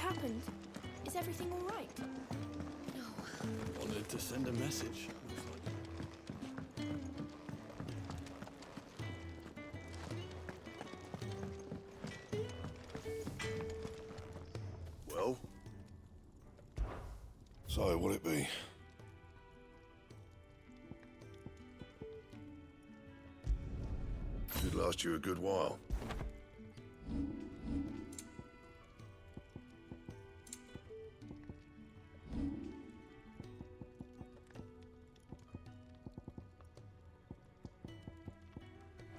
happened? Is everything all right? No. Wanted to send a message. Well? So, what'd it be? Should last you a good while.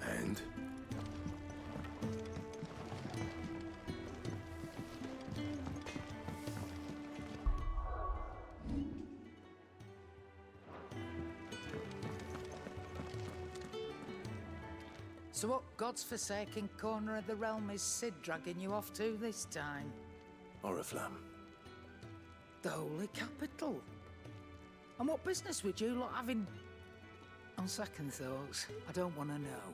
And? So what god's-forsaken corner of the realm is Sid dragging you off to this time? Oriflamme. The holy capital. And what business would you lot having? On second thoughts, I don't want to know.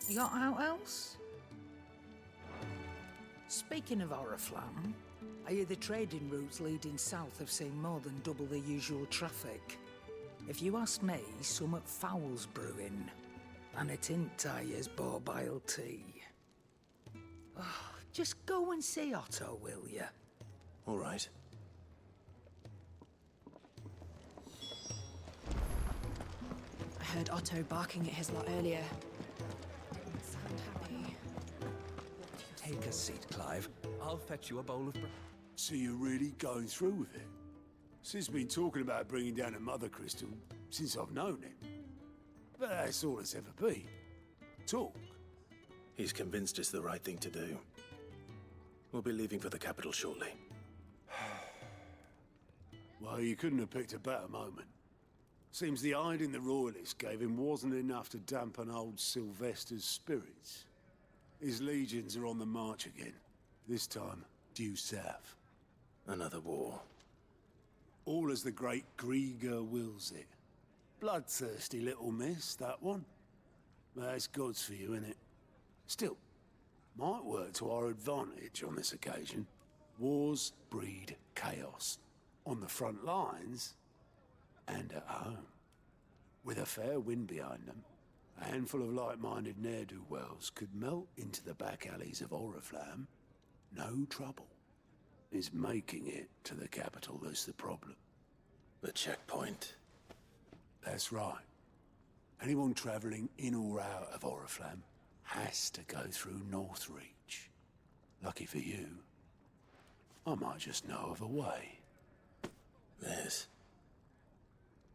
You got out else? Speaking of Oriflamme, I hear the trading routes leading south have seen more than double the usual traffic. If you ask me, summat foul's brewing, and it ain't Tyre's borbile tea. Oh, just go and see Otto, will you? All right. I heard Otto barking at his lot earlier. Didn't sound happy. Take a seat, Clive. I'll fetch you a bowl of So you're really going through with it? Sid's been talking about bringing down a mother crystal since I've known him. But that's all it's ever been. Talk. He's convinced it's the right thing to do. We'll be leaving for the capital shortly. Well, you couldn't have picked a better moment. Seems the hiding the Royalists gave him wasn't enough to dampen old Sylvester's spirits. His legions are on the march again. This time, due south. Another war. All as the great Grieger wills it. Bloodthirsty little miss, that one. That's God's for you, innit? Still, might work to our advantage on this occasion. Wars breed chaos. On the front lines, and at home. With a fair wind behind them, a handful of like-minded ne'er-do-wells could melt into the back alleys of Oriflamme. No trouble. It's making it to the capital that's the problem. The checkpoint. That's right. Anyone travelling in or out of Oriflamme has to go through Northreach. Lucky for you, I might just know of a way. This.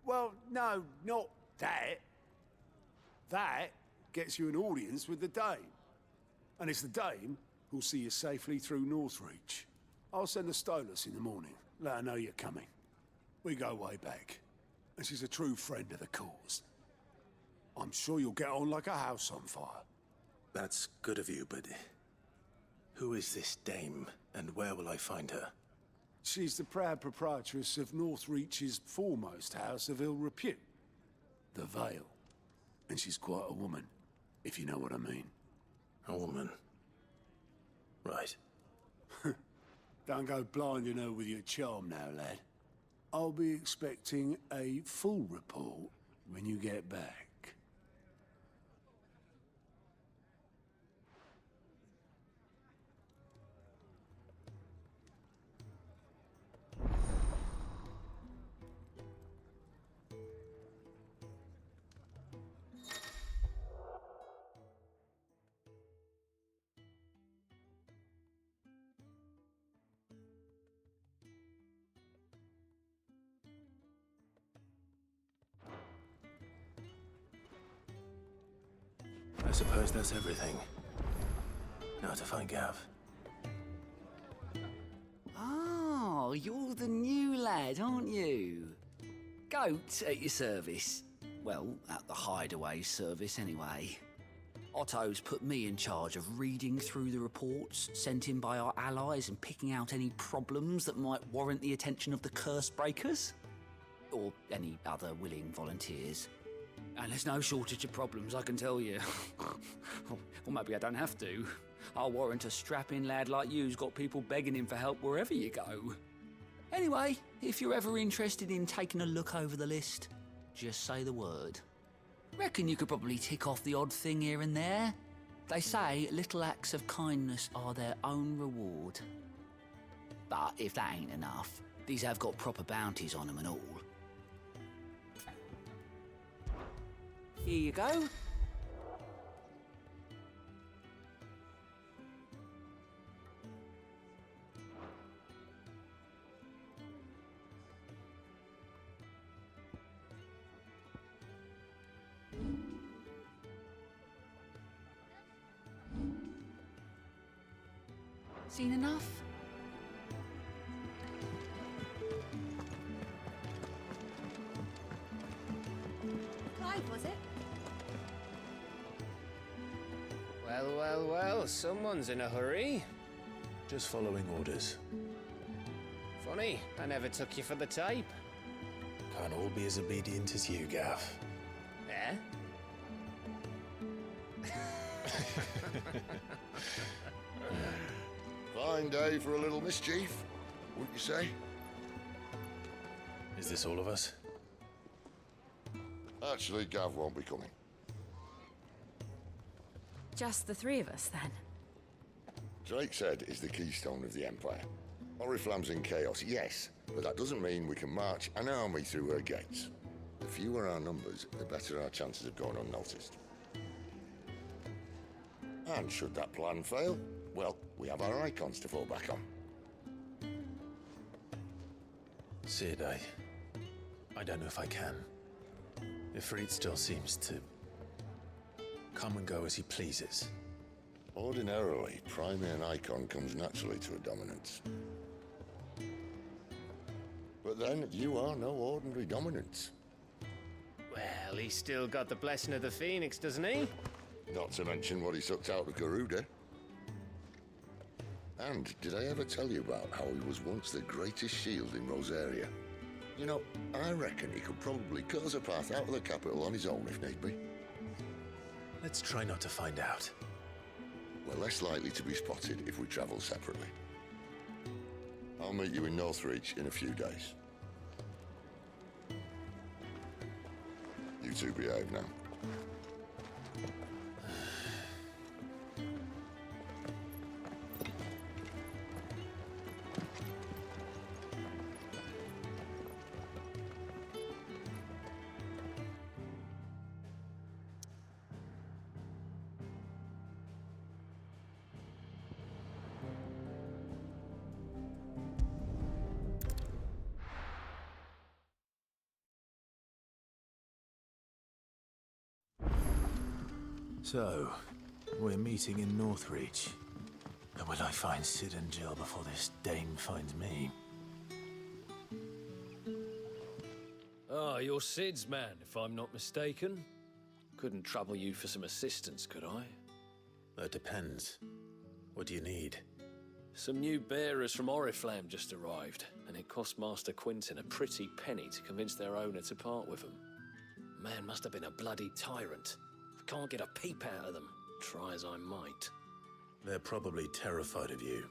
Well, no, not that. That gets you an audience with the Dame. And it's the Dame who'll see you safely through Northreach. I'll send a Stolas in the morning. Let her know you're coming. We go way back. And she's a true friend of the cause. I'm sure you'll get on like a house on fire. That's good of you, but... who is this dame, and where will I find her? She's the proud proprietress of Northreach's foremost house of ill repute, the Vale. And she's quite a woman, if you know what I mean. A woman. Right. Don't go blinding her with your charm now, lad. I'll be expecting a full report when you get back. I suppose that's everything. Now to find Gav. Oh, you're the new lad, aren't you? goat at your service. Well, at the hideaway service, anyway. Otto's put me in charge of reading through the reports sent in by our allies and picking out any problems that might warrant the attention of the curse breakers. Or any other willing volunteers. And there's no shortage of problems, I can tell you. Or maybe I don't have to. I'll warrant a strapping lad like you's got people begging him for help wherever you go. Anyway, if you're ever interested in taking a look over the list, just say the word. Reckon you could probably tick off the odd thing here and there. They say little acts of kindness are their own reward. But if that ain't enough, these have got proper bounties on them and all. Here you go. Seen enough? Clive, was it? Well, well, well, someone's in a hurry. Just following orders. Funny, I never took you for the type. Can't all be as obedient as you, Gaff. Eh? Fine day for a little mischief, wouldn't you say? Is this all of us? Actually, Gav won't be coming. Just the three of us, then. Drake's Head is the keystone of the Empire. Oriflamme's in chaos, yes, but that doesn't mean we can march an army through her gates. The fewer our numbers, the better our chances of going unnoticed. And should that plan fail, well, we have our icons to fall back on. Sid, I don't know if I can. Ifrit still seems to come and go as he pleases. Ordinarily, priming an icon comes naturally to a dominance. But then, you are no ordinary dominance. Well, he's still got the blessing of the Phoenix, doesn't he? Not to mention what he sucked out of Garuda. And did I ever tell you about how he was once the greatest shield in Rosaria? You know, I reckon he could probably cut us a path out of the capital on his own if need be. Let's try not to find out. We're less likely to be spotted if we travel separately. I'll meet you in Northreach in a few days. You two behave now. So, we're meeting in Northreach. And will I find Sid and Jill before this dame finds me? Ah, you're Sid's man, if I'm not mistaken. Couldn't trouble you for some assistance, could I? That depends. What do you need? Some new bearers from Oriflamme just arrived, and it cost Master Quinton a pretty penny to convince their owner to part with them. Man must have been a bloody tyrant. I can't get a peep out of them, try as I might. They're probably terrified of you.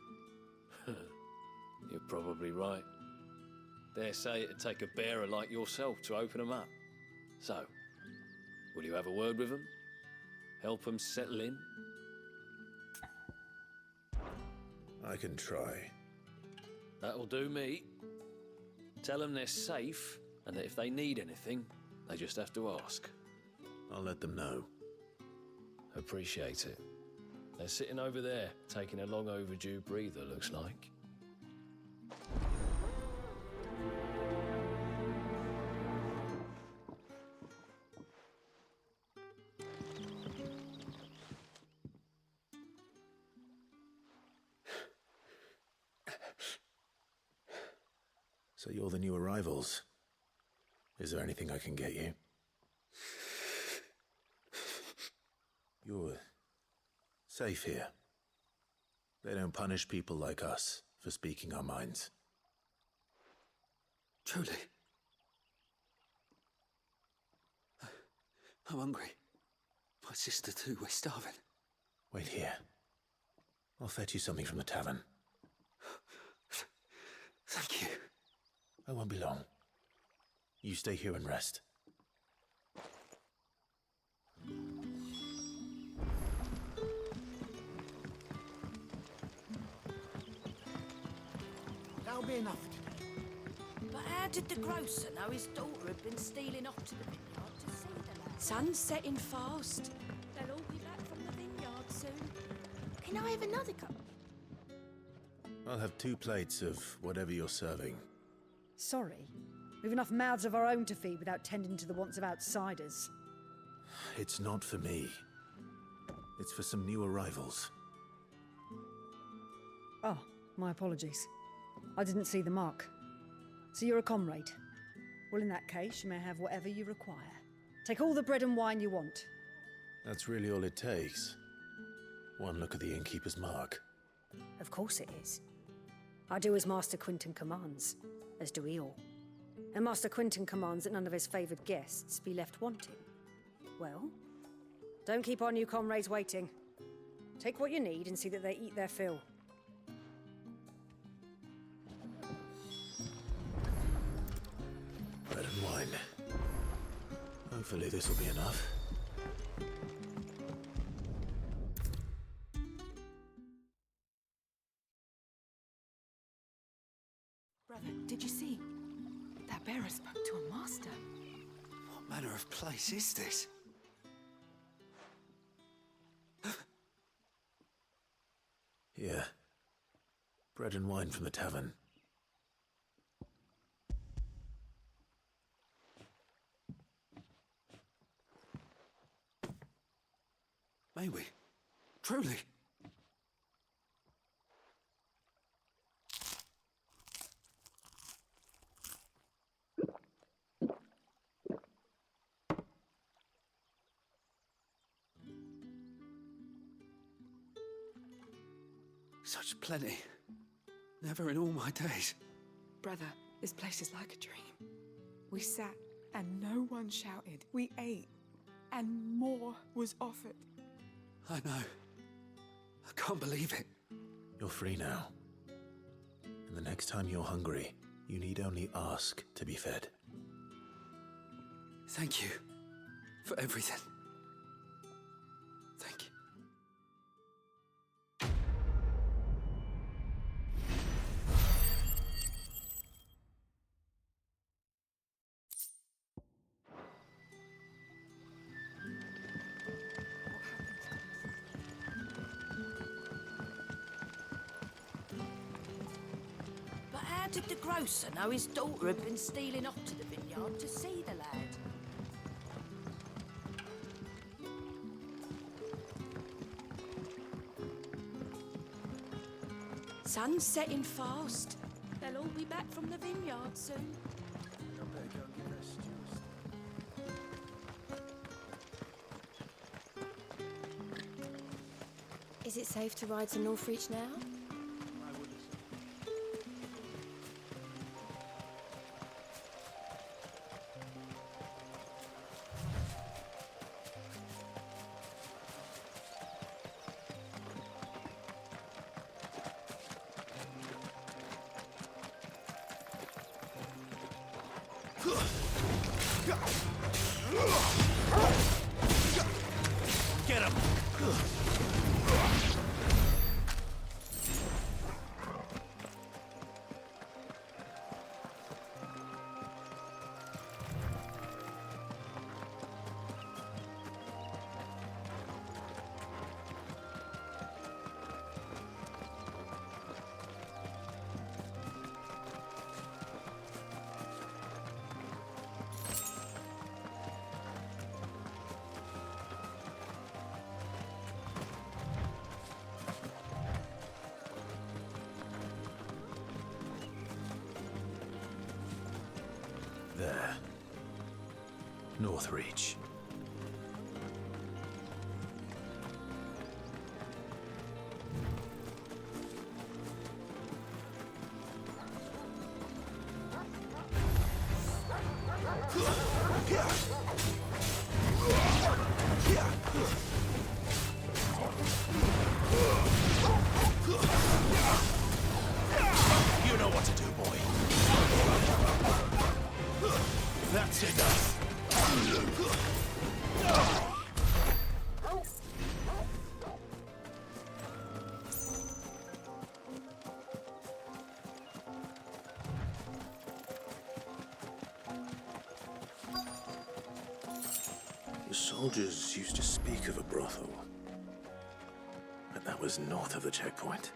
You're probably right. Dare say it'd take a bearer like yourself to open them up. So, will you have a word with them? Help them settle in? I can try. That'll do me. Tell them they're safe, and that if they need anything, they just have to ask. I'll let them know. Appreciate it. They're sitting over there, taking a long overdue breather, looks like. So you're the new arrivals. Is there anything I can get you? You're safe here. They don't punish people like us for speaking our minds. Truly. I'm hungry. My sister too, we're starving. Wait here. I'll fetch you something from the tavern. Thank you. I won't be long. You stay here and rest. That'll be enough today. But how did the grocer know his daughter had been stealing off to the vineyard to see the lad? Sun's setting fast. They'll all be back from the vineyard soon. Can I have another cup? I'll have 2 plates of whatever you're serving. Sorry. We've enough mouths of our own to feed without tending to the wants of outsiders. It's not for me. It's for some new arrivals. Oh, my apologies. I didn't see the mark. So you're a comrade. Well, in that case, you may have whatever you require. Take all the bread and wine you want. That's really all it takes. One look at the innkeeper's mark. Of course it is. I do as Master Quinton commands, as do we all. And Master Quinton commands that none of his favoured guests be left wanting. Well, don't keep our new comrades waiting. Take what you need and see that they eat their fill. Bread and wine. Hopefully this will be enough. Brother, did you see? That bearer spoke to a master. What manner of place is this? Here. Bread and wine from the tavern. May we? Truly? Such plenty. Never in all my days. Brother, this place is like a dream. We sat and no one shouted. We ate and more was offered. I know. I can't believe it. You're free now. And the next time you're hungry, you need only ask to be fed. Thank you for everything. Thank you. But how did the grocer know his daughter had been stealing off to the vineyard to see the lad? Sun's setting fast. They'll all be back from the vineyard soon. Is it safe to ride to Northreach now? Get him! There. Northreach. You know what to do, boy. That's enough. The soldiers used to speak of a brothel, but that was north of the checkpoint.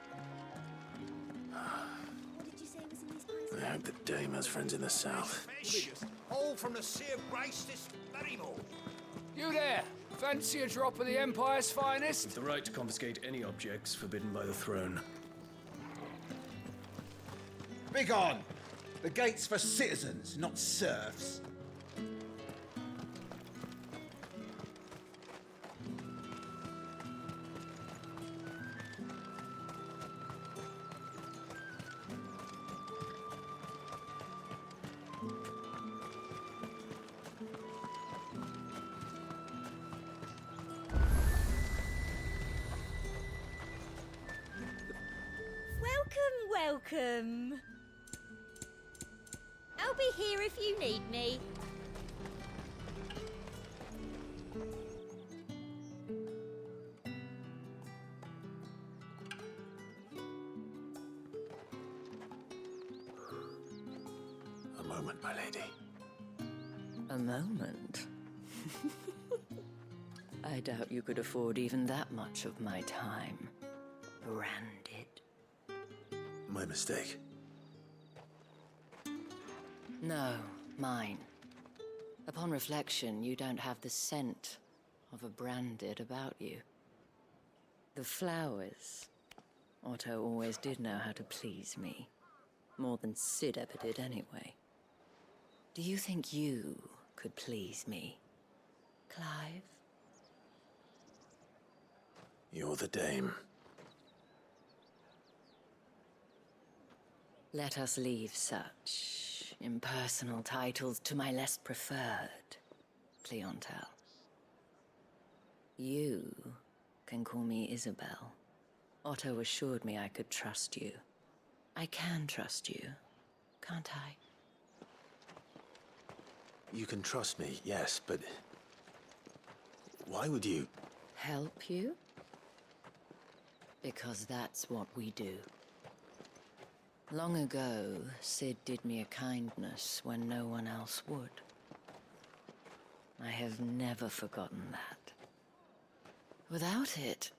I hope the dame has friends in the south. All from the sea of grace this Barrymore. You there! Fancy a drop of the Empire's finest? The right to confiscate any objects forbidden by the throne. Begone! The gate's for citizens, not serfs. Welcome. I'll be here if you need me. A moment, my lady. A moment? I doubt you could afford even that much of my time. Branded. My mistake. No, mine. Upon reflection, you don't have the scent of a branded about you. The flowers. Otto always did know how to please me. More than Sid ever did anyway. Do you think you could please me, Clive? You're the dame. Let us leave such impersonal titles to my less preferred clientele. You can call me Isabel. Otto assured me I could trust you. I can trust you, can't I? You can trust me, yes, but why would you? Help you? Because that's what we do. Long ago, Sid did me a kindness when no one else would. I have never forgotten that. Without it,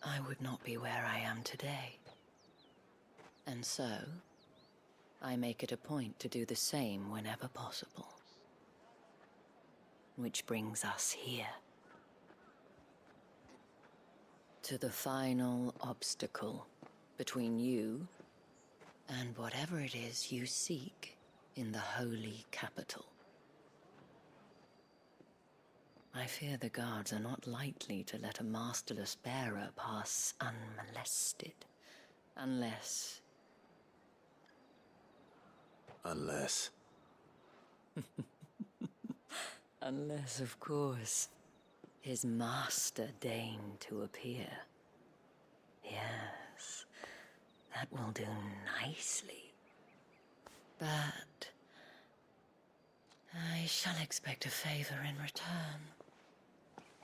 I would not be where I am today. And so, I make it a point to do the same whenever possible. Which brings us here. To the final obstacle between you and whatever it is you seek in the holy capital. I fear the guards are not likely to let a masterless bearer pass unmolested, unless... Unless... Unless, of course, his master deigned to appear. Yes, that will do nicely. But I shall expect a favor in return.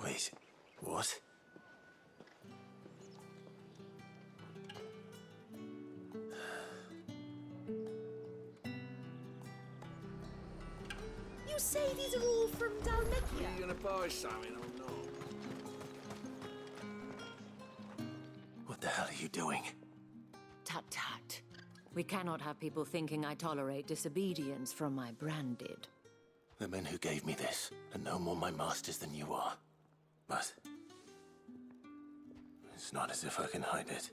Wait, what? You say these are all from Dalmatia? Are you gonna buy something or not? What the hell are you doing? Tut tut. We cannot have people thinking I tolerate disobedience from my branded. The men who gave me this are no more my masters than you are. But it's not as if I can hide it.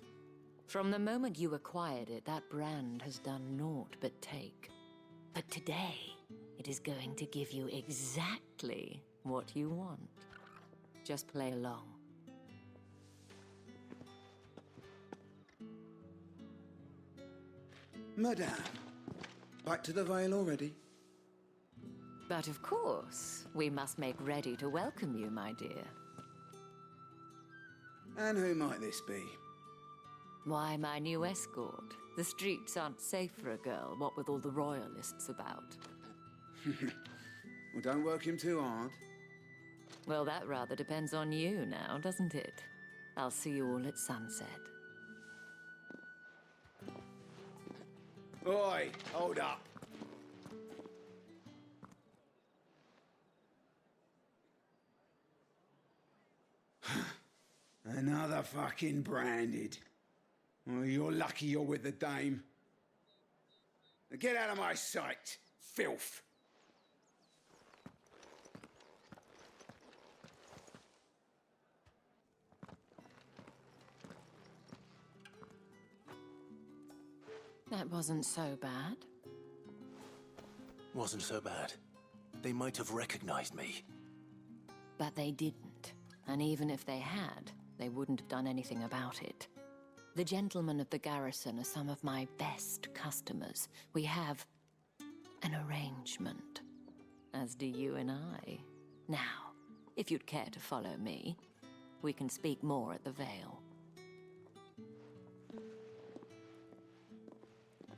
From the moment you acquired it, that brand has done naught but take. But today, It is going to give you exactly what you want. Just play along. Madame, back to the Vale already? But of course, we must make ready to welcome you, my dear. And who might this be? Why, my new escort. The streets aren't safe for a girl, what with all the royalists about. Well, don't work him too hard. Well, that rather depends on you now, doesn't it? I'll see you all at sunset. Oi, hold up. Another fucking branded. Well, you're lucky you're with the dame. Now get out of my sight, filth. That wasn't so bad. Wasn't so bad. They might have recognized me. But they didn't. And even if they had, they wouldn't have done anything about it. The gentlemen of the garrison are some of my best customers. We have an arrangement, as do you and I. Now, if you'd care to follow me, we can speak more at the Vale.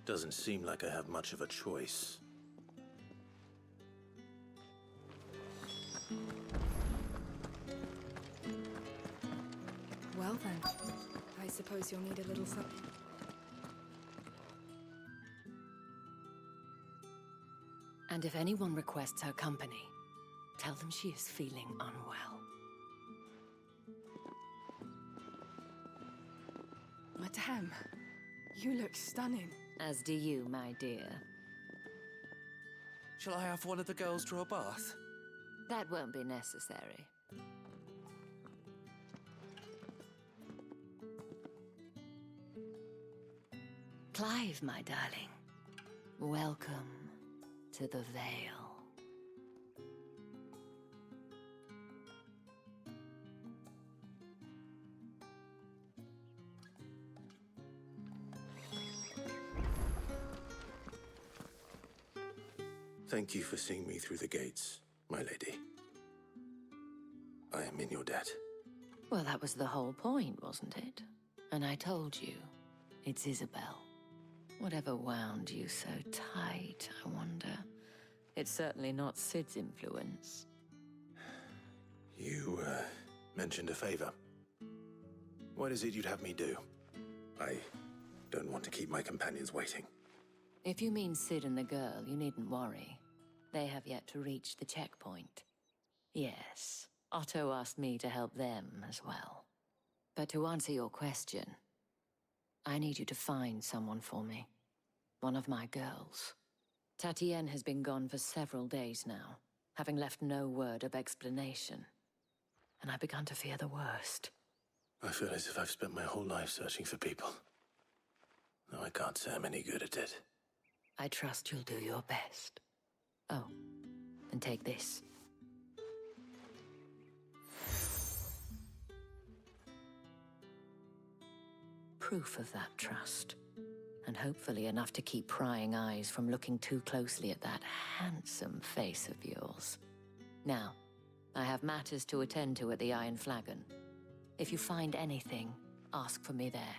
Doesn't seem like I have much of a choice. Well then, I suppose you'll need a little something. And if anyone requests her company, tell them she is feeling unwell. Madame, you look stunning. As do you, my dear. Shall I have one of the girls draw a bath? That won't be necessary. Clive, my darling. Welcome to the Vale. Thank you for seeing me through the gates, my lady. I am in your debt. Well, that was the whole point, wasn't it? And I told you, it's Isabel. Whatever wound you so tight, I wonder. It's certainly not Sid's influence. You, mentioned a favor. What is it you'd have me do? I don't want to keep my companions waiting. If you mean Sid and the girl, you needn't worry. They have yet to reach the checkpoint. Yes, Otto asked me to help them as well. But to answer your question, I need you to find someone for me. One of my girls. Tatienne has been gone for several days now, having left no word of explanation. And I've begun to fear the worst. I feel as if I've spent my whole life searching for people. No, I can't say I'm any good at it. I trust you'll do your best. Oh, and take this. Proof of that trust. And hopefully enough to keep prying eyes from looking too closely at that handsome face of yours. Now, I have matters to attend to at the Iron Flagon. If you find anything, ask for me there.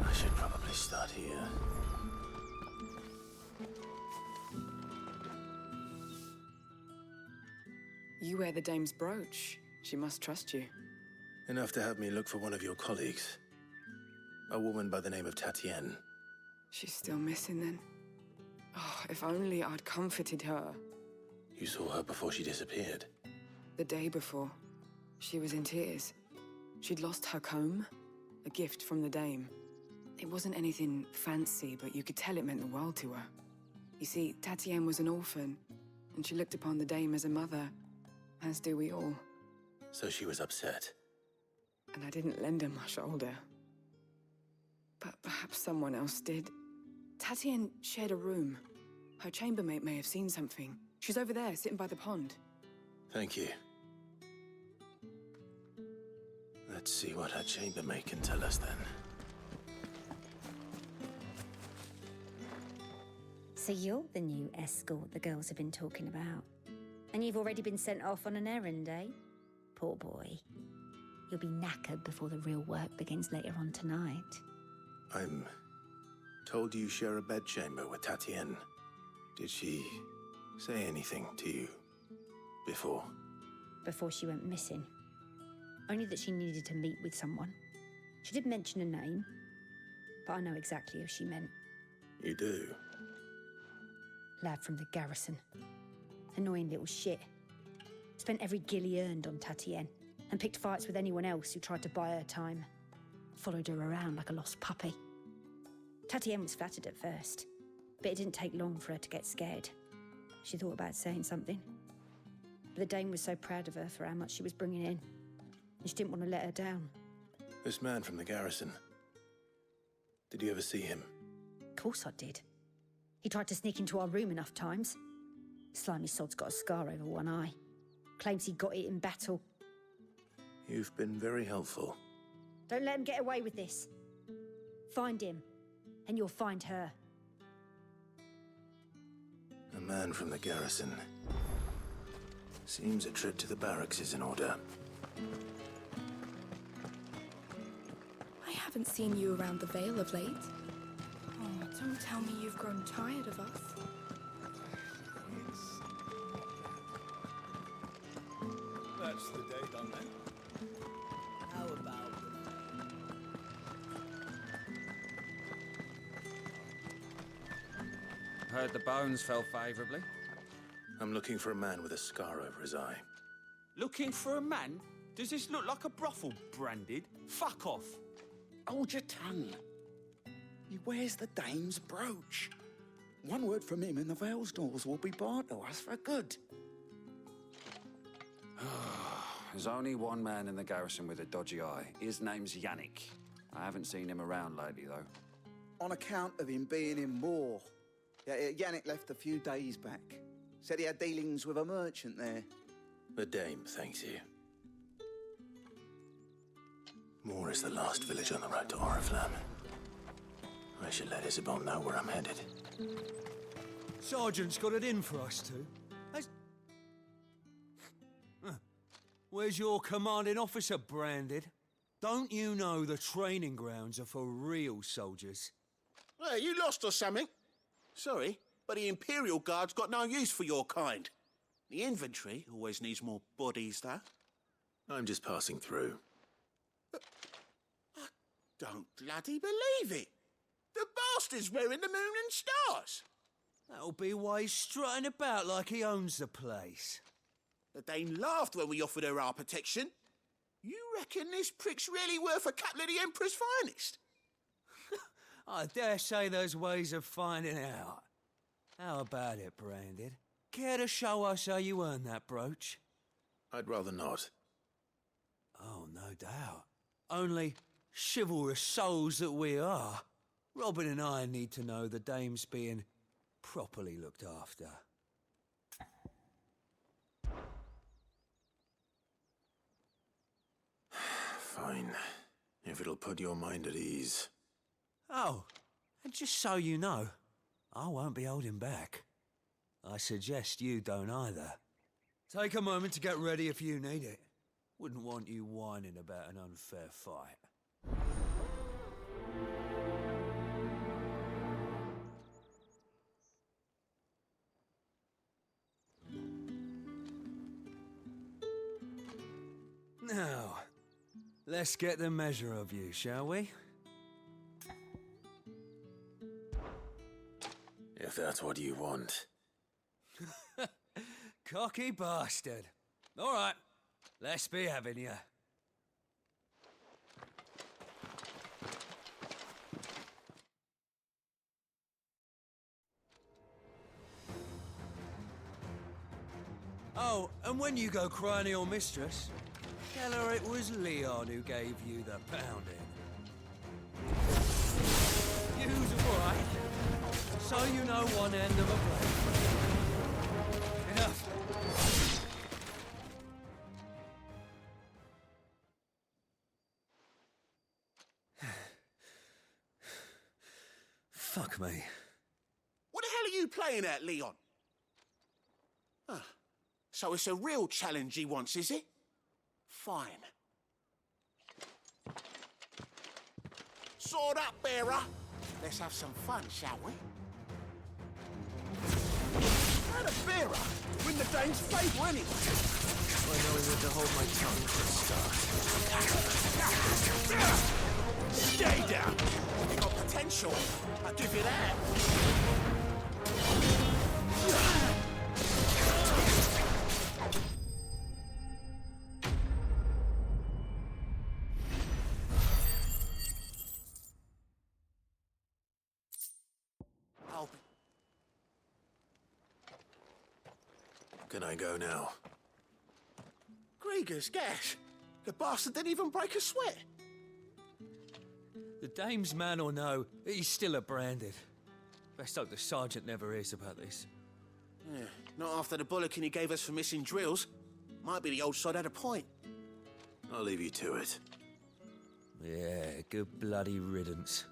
I should probably start here. You wear the dame's brooch. She must trust you. Enough to have me look for one of your colleagues. A woman by the name of Tatienne. She's still missing then. Oh, if only I'd comforted her. You saw her before she disappeared. The day before, she was in tears. She'd lost her comb, a gift from the dame. It wasn't anything fancy, but you could tell it meant the world to her. You see, Tatienne was an orphan, and she looked upon the dame as a mother, as do we all. So she was upset. and I didn't lend her my shoulder. But perhaps someone else did. Tatienne shared a room. Her chambermaid may have seen something. She's over there, sitting by the pond. Thank you. Let's see what her chambermaid can tell us then. So you're the new escort the girls have been talking about. And you've already been sent off on an errand, eh? Poor boy. You'll be knackered before the real work begins later on tonight. I'm told you share a bedchamber with Tatienne. Did she say anything to you before? Before she went missing. Only that she needed to meet with someone. She did mention a name, but I know exactly who she meant. You do? Lad from the garrison. Annoying little shit. Spent every guil he earned on Tatienne, and picked fights with anyone else who tried to buy her time. Followed her around like a lost puppy. Tatienne was flattered at first, but it didn't take long for her to get scared. She thought about saying something. But the Dame was so proud of her for how much she was bringing in, and she didn't want to let her down. This man from the garrison. Did you ever see him? Of course I did. He tried to sneak into our room enough times. Slimy sod's got a scar over one eye. Claims he got it in battle. You've been very helpful. Don't let him get away with this. Find him, and you'll find her. A man from the garrison. Seems a trip to the barracks is in order. I haven't seen you around the Vale of late. Oh, don't tell me you've grown tired of us. That's the day done then. How about Heard the bones fell favourably. I'm looking for a man with a scar over his eye. Looking for a man? Does this look like a brothel, Branded? Fuck off. Hold your tongue. He wears the Dame's brooch. One word from him and the Vale's doors will be barred to us for good. There's only one man in the garrison with a dodgy eye. His name's Yannick. I haven't seen him around lately, though. On account of him being in war. Yannick left a few days back. Said he had dealings with a merchant there. The Dame thanks you. Moor is the last village on the road to Oriflamme. I should let Isabel know where I'm headed. Sergeant's got it in for us two. Where's your commanding officer, Branded? Don't you know the training grounds are for real soldiers? Hey, you lost or something? Sorry, but the Imperial Guard's got no use for your kind. The infantry always needs more bodies, though. I'm just passing through. I don't bloody believe it. The bastard's wearing the moon and stars. That'll be why he's strutting about like he owns the place. The Dame laughed when we offered her our protection. You reckon this prick's really worth a couple of the Emperor's finest? I dare say there's ways of finding out. How about it, Branded? Care to show us how you earned that brooch? I'd rather not. Oh, no doubt. Only chivalrous souls that we are, Robin and I need to know the Dame's being properly looked after. Fine. If it'll put your mind at ease. Oh, and just so you know, I won't be holding back. I suggest you don't either. Take a moment to get ready if you need it. Wouldn't want you whining about an unfair fight. Now, let's get the measure of you, shall we? If that's what you want. Cocky bastard. All right, let's be having you. Oh, and when you go crying to your mistress, Tell her it was Leon who gave you the pounding. You's right. So you know one end of a blade. Enough. Fuck me. What the hell are you playing at, Leon? Ah, so it's a real challenge he wants, is it? Fine. Sword up, bearer. Let's have some fun, shall we? How the bearer? Win the dame's favour, anyway. I know when to hold my tongue for a start. Stay down. You got potential. I'll give you that. Can I go now? Grieger's gas. The bastard didn't even break a sweat. The dame's man or no, he's still a branded. Best hope the sergeant never hears about this. Yeah, not after the bullocking he gave us for missing drills. Might be the old sod had a point. I'll leave you to it. Yeah, good bloody riddance.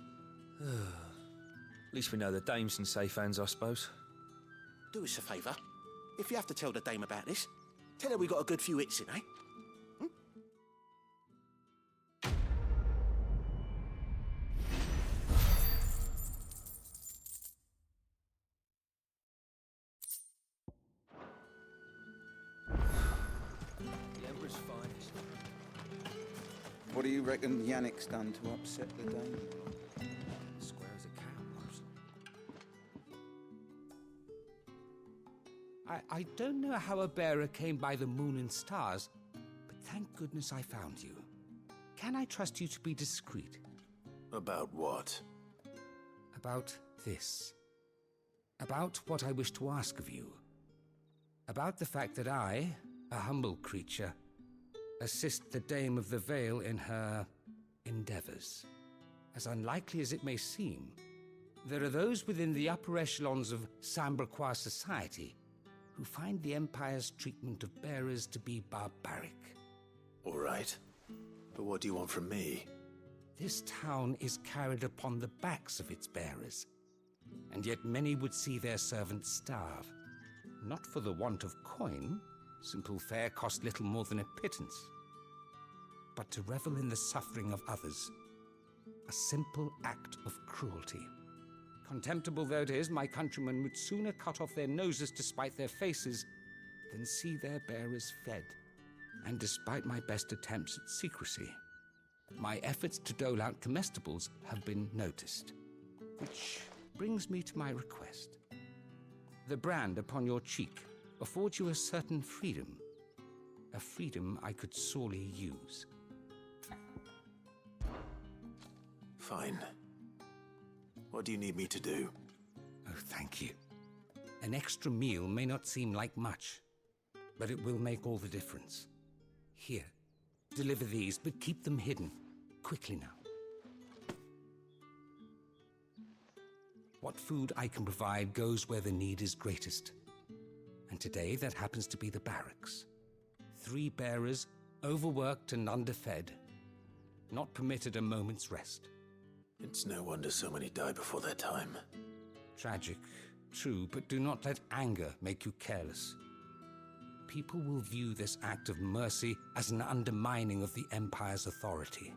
At least we know the dame's in safe hands, I suppose. Do us a favour. If you have to tell the dame about this, tell her we got a good few hits in, eh? The Emperor's finest. What do you reckon Yannick's done to upset the dame? Square as a cow, most. I don't know how a bearer came by the moon and stars, but thank goodness I found you. Can I trust you to be discreet? About what? About this. About what I wish to ask of you. About the fact that I, a humble creature, assist the Dame of the Vale in her endeavors. As unlikely as it may seem, there are those within the upper echelons of Samberquois society who find the Empire's treatment of bearers to be barbaric. All right. But what do you want from me? This town is carried upon the backs of its bearers, and yet many would see their servants starve. Not for the want of coin, simple fare cost little more than a pittance, but to revel in the suffering of others, a simple act of cruelty. Contemptible though it is, my countrymen would sooner cut off their noses to spite their faces than see their bearers fed. And despite my best attempts at secrecy, my efforts to dole out comestibles have been noticed. Which brings me to my request. The brand upon your cheek affords you a certain freedom, a freedom I could sorely use. Fine. What do you need me to do? Oh, thank you. An extra meal may not seem like much, but it will make all the difference. Here, deliver these, but keep them hidden. Quickly now. What food I can provide goes where the need is greatest. And today, that happens to be the barracks. 3 bearers, overworked and underfed, not permitted a moment's rest. It's no wonder so many die before their time. Tragic, true, but do not let anger make you careless. People will view this act of mercy as an undermining of the Empire's authority.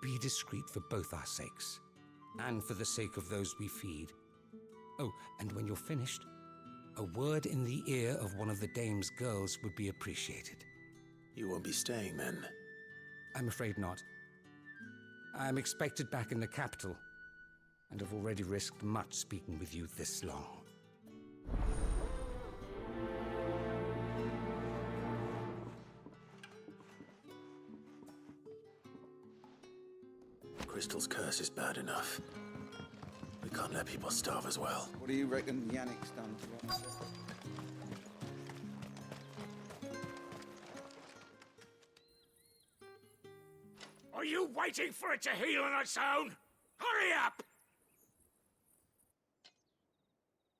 Be discreet for both our sakes, and for the sake of those we feed. Oh, and when you're finished, a word in the ear of one of the Dame's girls would be appreciated. You won't be staying, then? I'm afraid not. I'm expected back in the capital, and have already risked much speaking with you this long. Crystal's curse is bad enough. We can't let people starve as well. What do you reckon Yannick's done to upset? Are you waiting for it to heal on its own? Hurry up!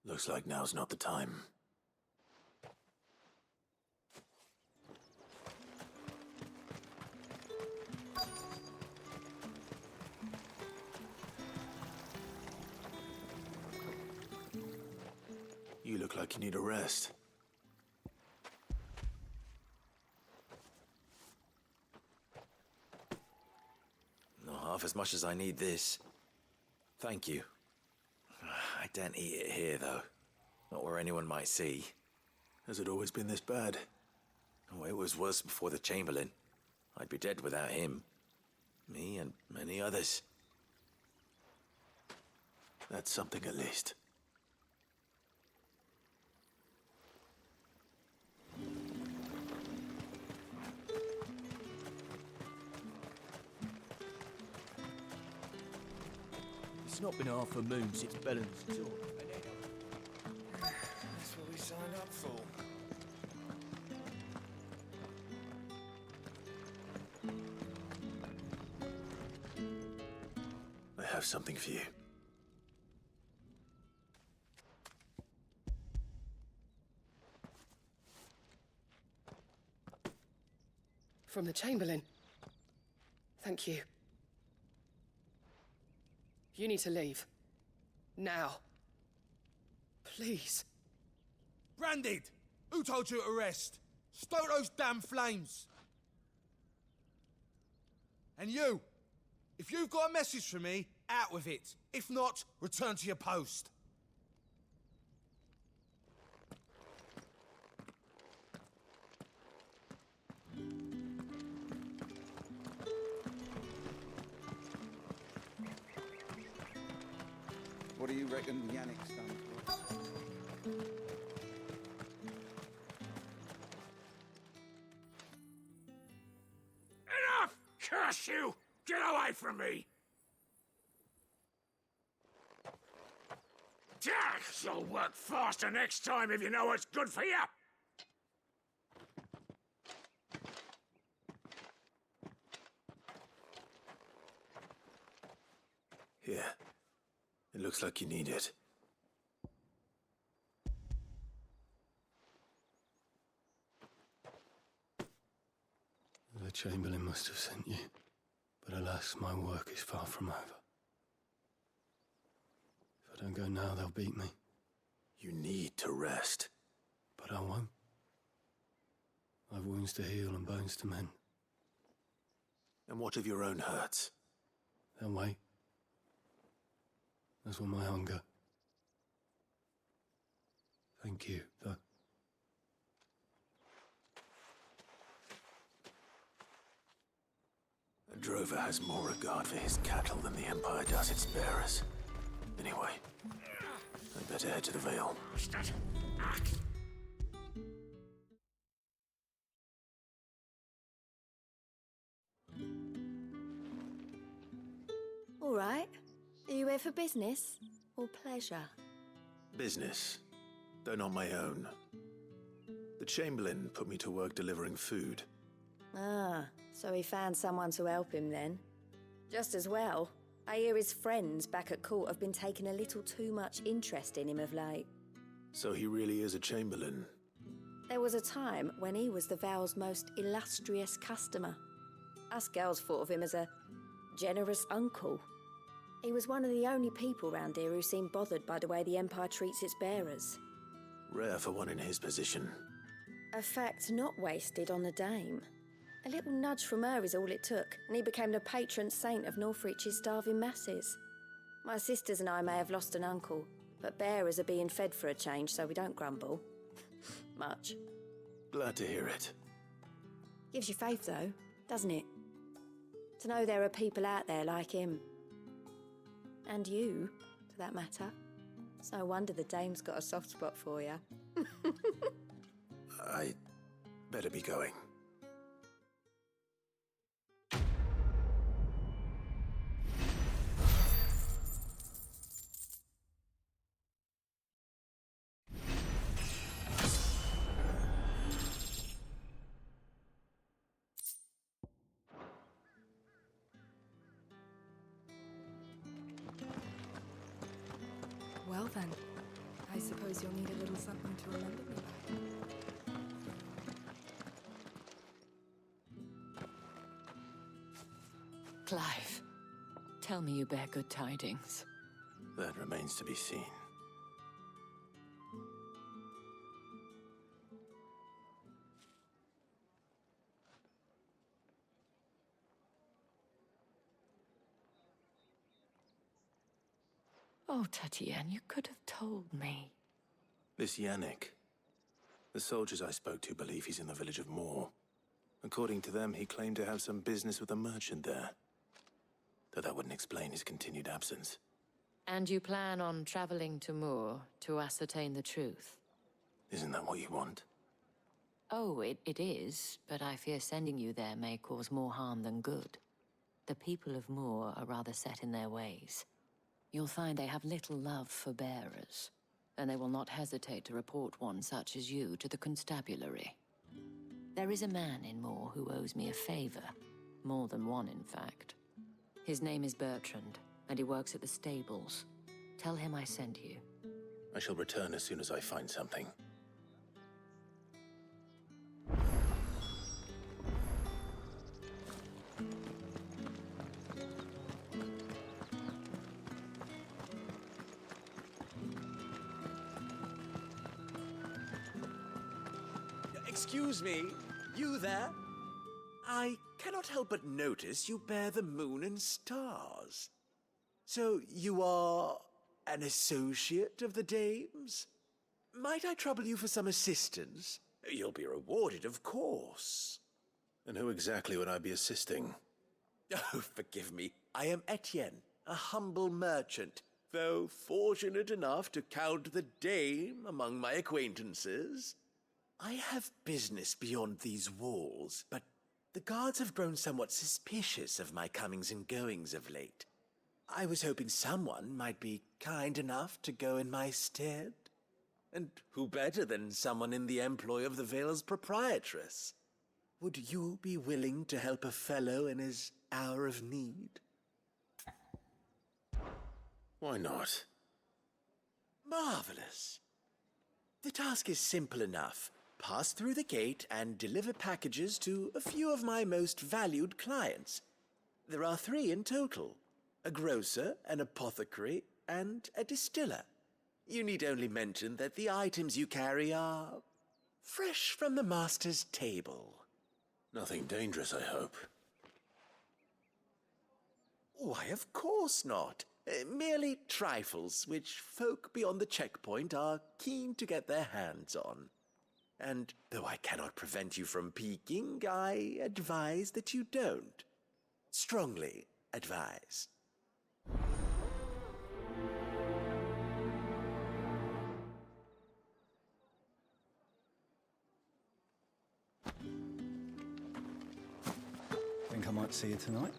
Looks like now's not the time. You look like you need a rest. Not half as much as I need this. Thank you. I don't eat it here, though. Not where anyone might see. Has it always been this bad? Oh, it was worse before the Chamberlain. I'd be dead without him. Me and many others. That's something at least. It's not been half a moon since Bellen's talk. That's what we signed up for. I have something for you. From the Chamberlain. Thank you. You need to leave. Now. Please. Branded! Who told you to rest? Stoke those damn flames! And you! If you've got a message for me, out with it. If not, return to your post. What do you reckon Yannick's done for us? Enough! Curse you! Get away from me! You'll work faster next time if you know what's good for you! Here. It looks like you need it. The Chamberlain must have sent you, but alas, my work is far from over. If I don't go now, they'll beat me. You need to rest. But I won't. I've wounds to heal and bones to mend. And what of your own hurts? They'll wait. As will my hunger. Thank you, though. A drover has more regard for his cattle than the Empire does its bearers. Anyway, I'd better head to the Vale. All right. Are you here for business or pleasure? Business, though not my own. The Chamberlain put me to work delivering food. Ah, so he found someone to help him then. Just as well. I hear his friends back at court have been taking a little too much interest in him of late. So he really is a Chamberlain. There was a time when he was the Vale's most illustrious customer. Us girls thought of him as a generous uncle. He was one of the only people round here who seemed bothered by the way the Empire treats its bearers. Rare for one in his position. A fact not wasted on the Dame. A little nudge from her is all it took, and he became the patron saint of Northreach's starving masses. My sisters and I may have lost an uncle, but bearers are being fed for a change, so we don't grumble. Much. Glad to hear it. Gives you faith, though, doesn't it? To know there are people out there like him. And you, for that matter. It's no wonder the Dame's got a soft spot for you. I better be going. Well then, I suppose you'll need a little something to remember me by. Clive, tell me you bear good tidings. That remains to be seen. Oh, Tatienne, you could have told me. This Yannick. The soldiers I spoke to believe he's in the village of Moor. According to them, he claimed to have some business with a merchant there. Though that wouldn't explain his continued absence. And you plan on traveling to Moor to ascertain the truth? Isn't that what you want? Oh, it is, but I fear sending you there may cause more harm than good. The people of Moor are rather set in their ways. You'll find they have little love for bearers, and they will not hesitate to report one such as you to the constabulary. There is a man in Moor who owes me a favor. More than one, in fact. His name is Bertrand, and he works at the stables. Tell him I sent you. I shall return as soon as I find something. Excuse me, you there? I cannot help but notice you bear the moon and stars. So you are an associate of the dames? Might I trouble you for some assistance? You'll be rewarded, of course. And who exactly would I be assisting? Oh, forgive me. I am Etienne, a humble merchant, though fortunate enough to count the dame among my acquaintances. I have business beyond these walls, but the guards have grown somewhat suspicious of my comings and goings of late. I was hoping someone might be kind enough to go in my stead. And who better than someone in the employ of the Vale's proprietress? Would you be willing to help a fellow in his hour of need? Why not? Marvelous. The task is simple enough. Pass through the gate and deliver packages to a few of my most valued clients. There are 3 in total. A grocer, an apothecary, and a distiller. You need only mention that the items you carry are fresh from the master's table. Nothing dangerous, I hope. Why, of course not. Merely trifles which folk beyond the checkpoint are keen to get their hands on. And though I cannot prevent you from peeking, I advise that you don't. Strongly advise. Think I might see you tonight?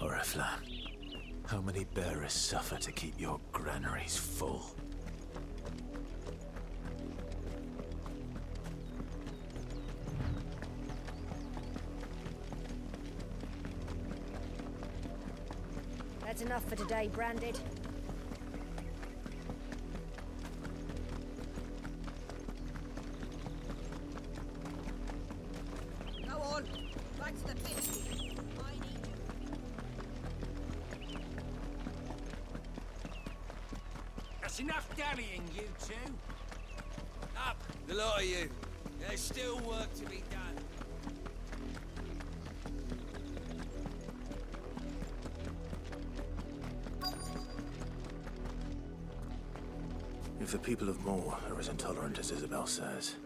Oriflamme, how many bearers suffer to keep your granaries full? That's enough for today, Branded. Go on, back to the pit. That's enough dallying, you two. Up, the lot of you. There's still work to be done. If the people of Moor are as intolerant as Isabel says,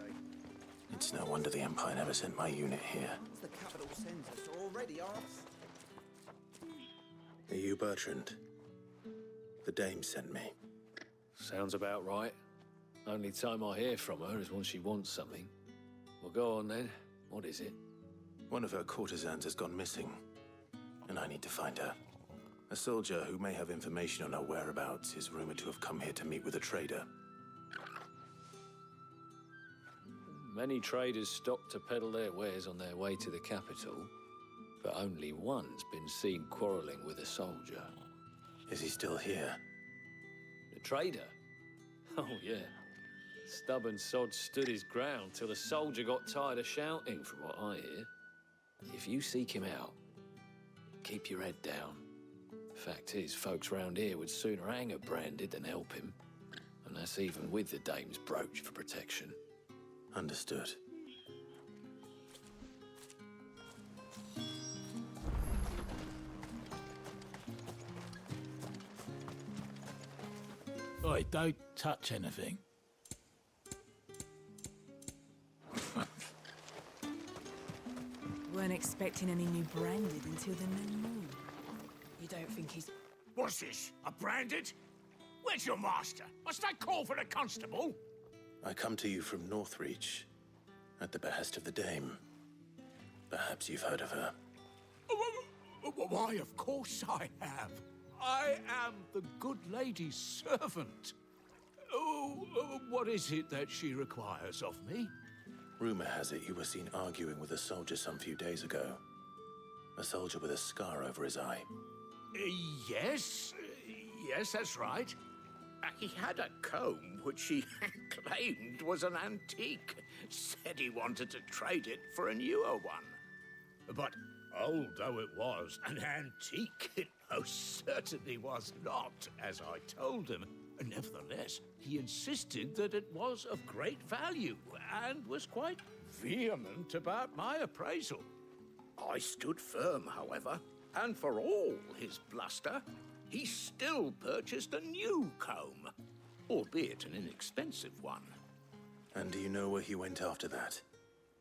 it's no wonder the Empire never sent my unit here. The capital sends us already off. Are you Bertrand? The dame sent me. Sounds about right. Only time I hear from her is when she wants something. Well, go on then. What is it? One of her courtesans has gone missing, and I need to find her. A soldier who may have information on her whereabouts is rumored to have come here to meet with a trader. Many traders stop to peddle their wares on their way to the capital, but only one's been seen quarreling with a soldier. Is he still here? The trader? Oh, yeah. Stubborn sod stood his ground till the soldier got tired of shouting, from what I hear. If you seek him out, keep your head down. Fact is, folks round here would sooner hang a branded than help him. And that's even with the dame's brooch for protection. Understood. Oi, don't touch anything. Weren't expecting any new branded until the new moon. You don't think he's... What's this? A branded? Where's your master? Must I call for the constable? I come to you from Northreach, at the behest of the Dame. Perhaps you've heard of her. Why, of course I have. I am the good lady's servant. What is it that she requires of me? Rumor has it you were seen arguing with a soldier some few days ago. A soldier with a scar over his eye. Yes, that's right. He had a comb which he claimed was an antique. Said he wanted to trade it for a newer one. But old though it was, an antique it most certainly was not, as I told him. Nevertheless, he insisted that it was of great value, and was quite vehement about my appraisal. I stood firm, however, and for all his bluster, he still purchased a new comb, albeit an inexpensive one. And do you know where he went after that?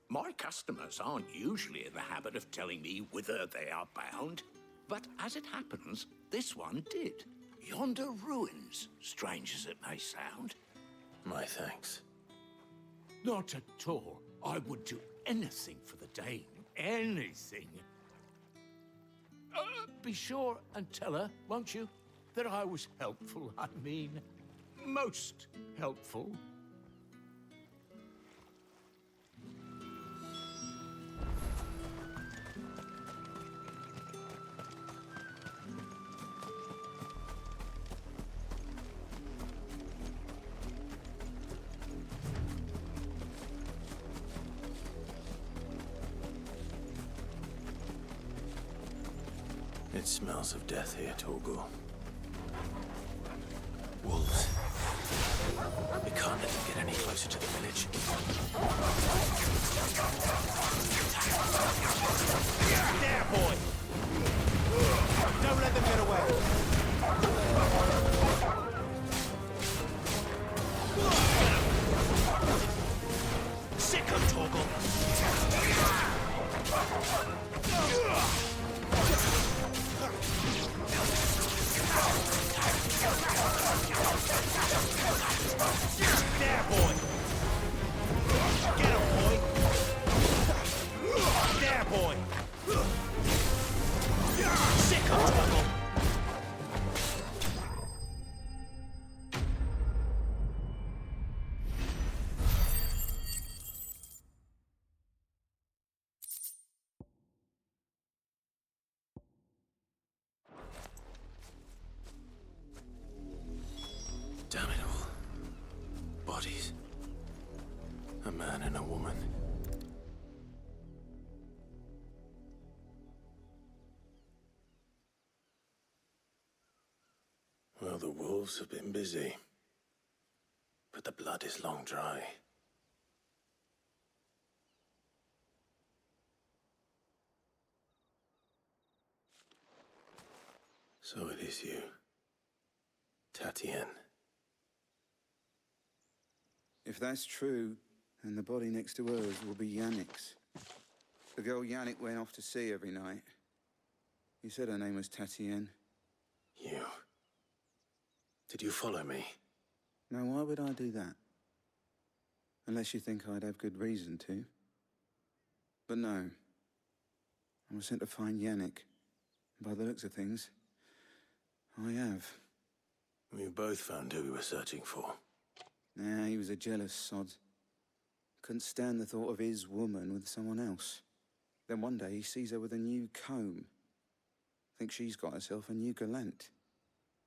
My customers aren't usually in the habit of telling me whither they are bound, but as it happens, this one did. Yonder ruins, strange as it may sound. My thanks. Not at all. I would do anything for the Dame. Anything. Be sure and tell her, won't you, that I was helpful. I mean, most helpful. It smells of death here, Torgal. Wolves. We can't let them get any closer to the village. There, boy! Don't let them get away! Sick of Torgal! There, boy! Get him, boy! There, boy! Sick of trouble! Damn it all. Bodies. A man and a woman. Well, the wolves have been busy. But the blood is long dry. So it is you. Tatienne. If that's true, then the body next to hers will be Yannick's. The girl Yannick went off to sea every night. You said her name was Tatienne. You. Did you follow me? Now, why would I do that? Unless you think I'd have good reason to. But no. I was sent to find Yannick. By the looks of things, I have. We both found who we were searching for. Nah, he was a jealous sod. Couldn't stand the thought of his woman with someone else. Then one day he sees her with a new comb. Thinks she's got herself a new gallant.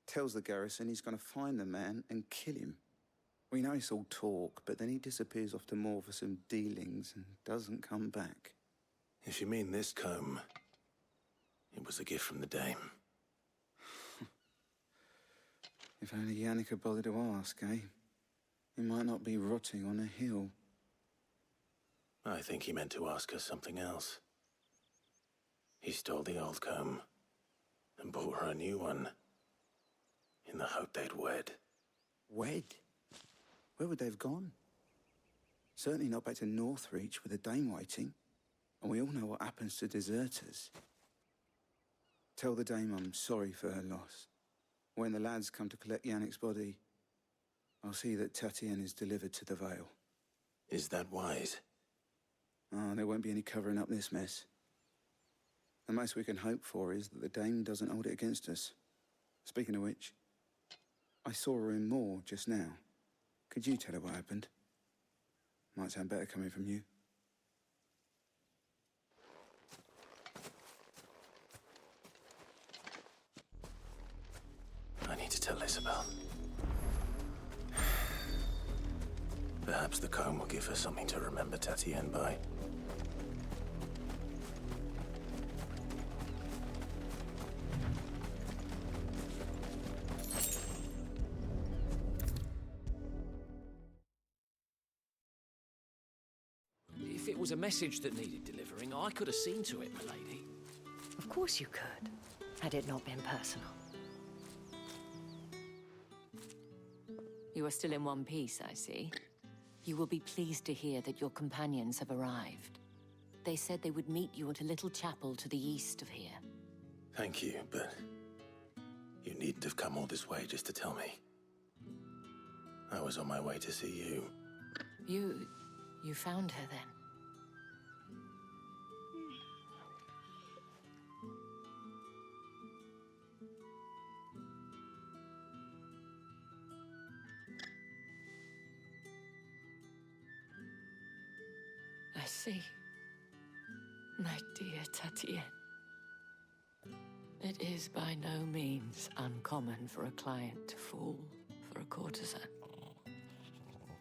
Tells the garrison he's going to find the man and kill him. We know it's all talk, but then he disappears off to Moor for some dealings and doesn't come back. If you mean this comb, it was a gift from the dame. If only Yannick had bothered to ask, eh? He might not be rotting on a hill. I think he meant to ask us something else. He stole the old comb and bought her a new one in the hope they'd wed. Wed? Where would they have gone? Certainly not back to Northreach with a dame waiting. And we all know what happens to deserters. Tell the dame I'm sorry for her loss. When the lads come to collect Yannick's body, I'll see that Tatienne is delivered to the Vale. Is that wise? Oh, there won't be any covering up this mess. The most we can hope for is that the dame doesn't hold it against us. Speaking of which, I saw her in Moor just now. Could you tell her what happened? Might sound better coming from you. I need to tell Isabel. Perhaps the comb will give her something to remember Tatienne by. If it was a message that needed delivering, I could have seen to it, milady. Of course you could, had it not been personal. You are still in one piece, I see. You will be pleased to hear that your companions have arrived. They said they would meet you at a little chapel to the east of here. Thank you, but you needn't have come all this way just to tell me. I was on my way to see you. You found her then? I see. My dear Tatienne. It is by no means uncommon for a client to fall for a courtesan.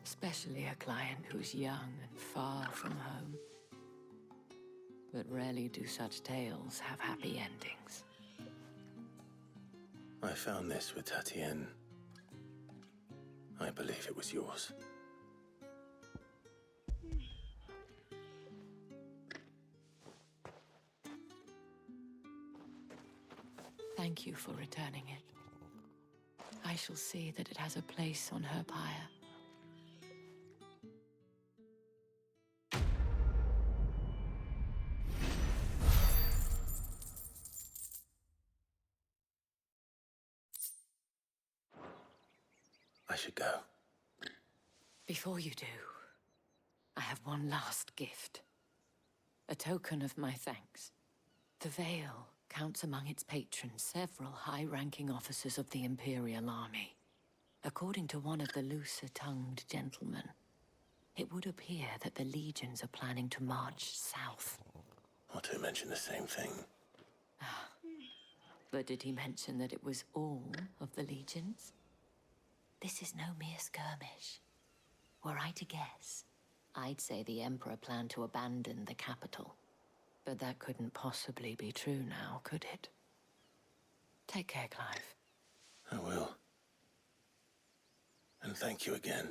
Especially a client who's young and far from home. But rarely do such tales have happy endings. I found this with Tatienne. I believe it was yours. Thank you for returning it. I shall see that it has a place on her pyre. I should go. Before you do, I have one last gift. A token of my thanks. The Vale counts among its patrons several high-ranking officers of the Imperial Army. According to one of the looser-tongued gentlemen, it would appear that the legions are planning to march south. Or to mention the same thing. But did he mention that it was all of the legions? This is no mere skirmish. Were I to guess, I'd say the Emperor planned to abandon the capital. But that couldn't possibly be true now, could it? Take care, Clive. I will. And thank you again.